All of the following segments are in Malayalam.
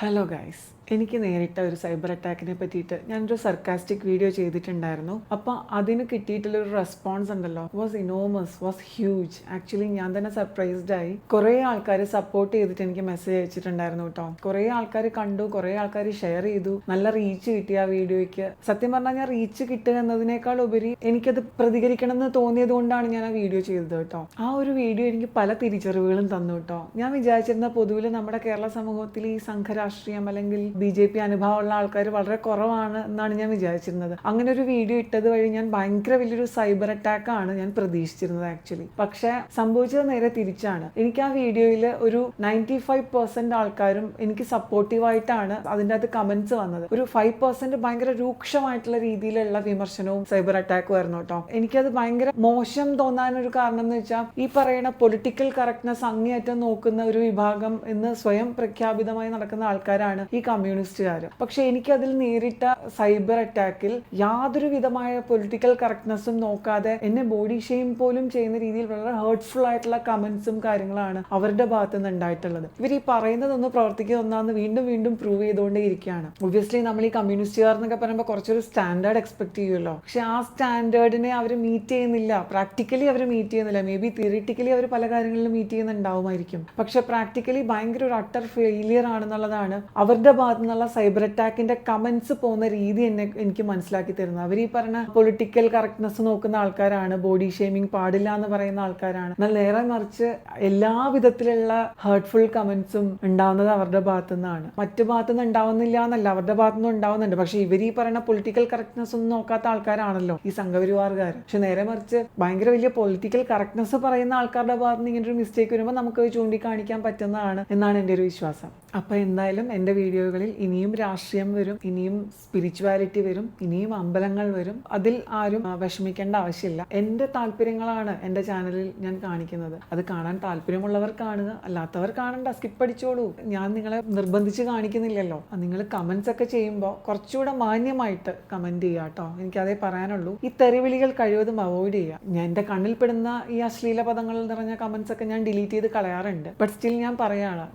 ഹലോ ഗൈസ്, എനിക്ക് നേരിട്ട ഒരു സൈബർ അറ്റാക്കിനെ പറ്റിയിട്ട് ഞാനൊരു സർക്കാസ്റ്റിക് വീഡിയോ ചെയ്തിട്ടുണ്ടായിരുന്നു. അപ്പോൾ അതിന് കിട്ടിയിട്ടുള്ളൊരു റെസ്പോൺസ് ഉണ്ടല്ലോ, was enormous, was huge. Actually ഞാൻ തന്നെ സർപ്രൈസ്ഡ് ആയി. കുറേ ആൾക്കാർ സപ്പോർട്ട് ചെയ്തിട്ട് എനിക്ക് മെസ്സേജ് അയച്ചിട്ടുണ്ടായിരുന്നു കേട്ടോ. കുറേ ആൾക്കാർ കണ്ടു, കുറേ ആൾക്കാർ ഷെയർ ചെയ്തു. നല്ല റീച്ച് കിട്ടി ആ വീഡിയോയ്ക്ക്. സത്യം പറഞ്ഞാൽ ഞാൻ റീച്ച് കിട്ടുക എന്നതിനേക്കാൾ ഉപരി എനിക്കത് പ്രതികരിക്കണം എന്ന് തോന്നിയത് കൊണ്ടാണ് ഞാൻ ആ വീഡിയോ ചെയ്തത് കേട്ടോ. ആ ഒരു വീഡിയോ എനിക്ക് പല തിരിച്ചറിവുകളും തന്നു കേട്ടോ. ഞാൻ വിചാരിച്ചിരുന്ന പൊതുവിൽ നമ്മുടെ കേരള സമൂഹത്തിൽ ഈ സംഘരാഷ്ട്രീയം അല്ലെങ്കിൽ BJP അനുഭവമുള്ള ആൾക്കാർ വളരെ കുറവാണ് എന്നാണ് ഞാൻ വിചാരിച്ചിരുന്നത്. അങ്ങനെ ഒരു വീഡിയോ ഇട്ടത് വഴി ഞാൻ ഭയങ്കര വലിയൊരു സൈബർ അറ്റാക്കാണ് ഞാൻ പ്രതീക്ഷിച്ചിരുന്നത് ആക്ച്വലി. പക്ഷെ സംഭവിച്ചത് നേരെ തിരിച്ചാണ്. എനിക്ക് ആ വീഡിയോയിൽ ഒരു 95% ആൾക്കാരും എനിക്ക് സപ്പോർട്ടീവായിട്ടാണ് അതിൻ്റെ അകത്ത് കമന്റ്സ് വന്നത്. ഒരു 5% ഭയങ്കര രൂക്ഷമായിട്ടുള്ള രീതിയിലുള്ള വിമർശനവും സൈബർ അറ്റാക്കും ആയിരുന്നു കേട്ടോ. എനിക്കത് ഭയങ്കര മോശം തോന്നാനൊരു കാരണം എന്ന് വെച്ചാൽ ഈ പറയുന്ന പൊളിറ്റിക്കൽ കറക്റ്റ്നെസ് അങ്ങേയറ്റം നോക്കുന്ന ഒരു വിഭാഗം എന്ന് സ്വയം പ്രഖ്യാപിതമായി നടക്കുന്ന ആൾക്കാരാണ് ഈ കമ്മ്യൂണിസ്റ്റുകാർ. പക്ഷെ എനിക്കതിൽ നേരിട്ട സൈബർ അറ്റാക്കിൽ യാതൊരു വിധമായ പൊളിറ്റിക്കൽ കറക്റ്റ്നെസ്സും നോക്കാതെ എന്നെ ബോഡി ഷെയിം പോലും ചെയ്യുന്ന രീതിയിൽ വളരെ ഹേർട്ട്ഫുൾ ആയിട്ടുള്ള കമന്റ്സും കാര്യങ്ങളാണ് അവരുടെ ഭാഗത്തു നിന്ന് ഉണ്ടായിട്ടുള്ളത്. ഇവർ ഈ പറയുന്നതൊന്ന് പ്രവർത്തിക്കുന്ന ഒന്നാന്ന് വീണ്ടും വീണ്ടും പ്രൂവ് ചെയ്തുകൊണ്ടേ ഇരിക്കുകയാണ്. ഒബ്വിയസ്ലി നമ്മൾ ഈ കമ്മ്യൂണിസ്റ്റുകാർ എന്നൊക്കെ പറയുമ്പോൾ കുറച്ചൊരു സ്റ്റാൻഡേർഡ് എക്സ്പെക്ട് ചെയ്യുമല്ലോ. പക്ഷെ ആ സ്റ്റാൻഡേർഡിനെ അവർ മീറ്റ് ചെയ്യുന്നില്ല. പ്രാക്ടിക്കലി അവർ മീറ്റ് ചെയ്യുന്നില്ല. മേ ബി തിയറിറ്റിക്കലി അവർ പല കാര്യങ്ങളിലും മീറ്റ് ചെയ്യുന്നുണ്ടാവുമായിരിക്കും. പക്ഷെ പ്രാക്ടിക്കലി ഭയങ്കര ഒരു അട്ടർ ഫെയിലിയർ ആണെന്നുള്ളതാണ് അവരുടെ ഭാഗത്തു നിന്നുള്ള സൈബർ അറ്റാക്കിന്റെ കമന്റ്സ് പോകുന്ന രീതി എനിക്ക് മനസ്സിലാക്കി തരുന്നത്. അവർ ഈ പറഞ്ഞ പൊളിറ്റിക്കൽ കറക്റ്റ്നെസ് നോക്കുന്ന ആൾക്കാരാണ്, ബോഡി ഷേമിംഗ് പാടില്ല എന്ന് പറയുന്ന ആൾക്കാരാണ്. എന്നാൽ നേരെ മറിച്ച് എല്ലാ വിധത്തിലുള്ള ഹേർട്ട്ഫുൾ കമന്റ്സും ഉണ്ടാവുന്നത് അവരുടെ ഭാഗത്തു നിന്നാണ്. മറ്റു ഭാഗത്തുനിന്ന് ഉണ്ടാവുന്നില്ല എന്നല്ല, അവരുടെ ഭാഗത്തുനിന്ന് ഉണ്ടാവുന്നുണ്ട്. പക്ഷെ ഇവർ ഈ പറയുന്ന പൊളിറ്റിക്കൽ കറക്റ്റ്നെസ് ഒന്നും നോക്കാത്ത ആൾക്കാരാണല്ലോ ഈ സംഘപരിവാറുകാർ. പക്ഷെ നേരെ മറിച്ച് ഭയങ്കര വലിയ പൊളിറ്റിക്കൽ കറക്റ്റ്നെസ് പറയുന്ന ആൾക്കാരുടെ ഭാഗത്ത് നിന്ന് ഇങ്ങനെ ഒരു മിസ്റ്റേക്ക് വരുമ്പോൾ നമുക്ക് ചൂണ്ടിക്കാണിക്കാൻ പറ്റുന്നതാണ് എന്നാണ് എൻ്റെ ഒരു വിശ്വാസം. അപ്പോൾ എന്തായാലും എൻ്റെ വീഡിയോകളിൽ ഇനിയും രാഷ്ട്രീയം വരും, ഇനിയും സ്പിരിച്വാലിറ്റി വരും, ഇനിയും അമ്പലങ്ങൾ വരും. അതിൽ ആരും വിഷമിക്കേണ്ട ആവശ്യമില്ല. എൻ്റെ താല്പര്യങ്ങളാണ് എൻ്റെ ചാനലിൽ ഞാൻ കാണിക്കുന്നത്. അത് കാണാൻ താല്പര്യമുള്ളവർ കാണുക, അല്ലാത്തവർ കാണണ്ട, സ്കിപ്പ് അടിച്ചോളൂ. ഞാൻ നിങ്ങളെ നിർബന്ധിച്ച് കാണിക്കുന്നില്ലല്ലോ. നിങ്ങൾ കമന്റ്സ് ഒക്കെ ചെയ്യുമ്പോൾ കുറച്ചുകൂടെ മാന്യമായിട്ട് കമന്റ് ചെയ്യുക കേട്ടോ. എനിക്കതേ പറയാനുള്ളൂ. ഈ തെറിവിളികൾ കഴിവതും അവോയ്ഡ് ചെയ്യുക. ഞാൻ എൻ്റെ കണ്ണിൽ പെടുന്ന ഈ അശ്ലീല പദങ്ങളിൽ നിറഞ്ഞ കമന്റ്സ് ഒക്കെ ഞാൻ ഡിലീറ്റ് ചെയ്ത് കളയാറുണ്ട്. ബട്ട് സ്റ്റിൽ ഞാൻ പറയാണ്,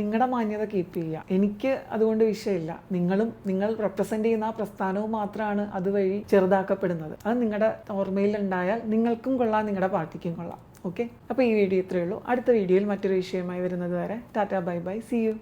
നിങ്ങളുടെ മാന്യത കീപ്പ് ചെയ്യുക. എനിക്ക് അതുകൊണ്ട് വിഷയമില്ല. നിങ്ങൾ റെപ്രസെന്റ് ചെയ്യുന്ന ആ പ്രസ്ഥാനവും മാത്രമാണ് അതുവഴി ചെറുതാക്കപ്പെടുന്നത്. അത് നിങ്ങളുടെ ഓർമ്മയിൽ ഉണ്ടായാൽ നിങ്ങൾക്കും കൊള്ളാം, നിങ്ങളുടെ പാർട്ടിക്കും കൊള്ളാം. ഓക്കെ, അപ്പോൾ ഈ വീഡിയോ ഇത്രയേ ഉള്ളൂ. അടുത്ത വീഡിയോയിൽ മറ്റൊരു വിഷയമായി വരുന്നത് വരെ tata, bye bye, see U.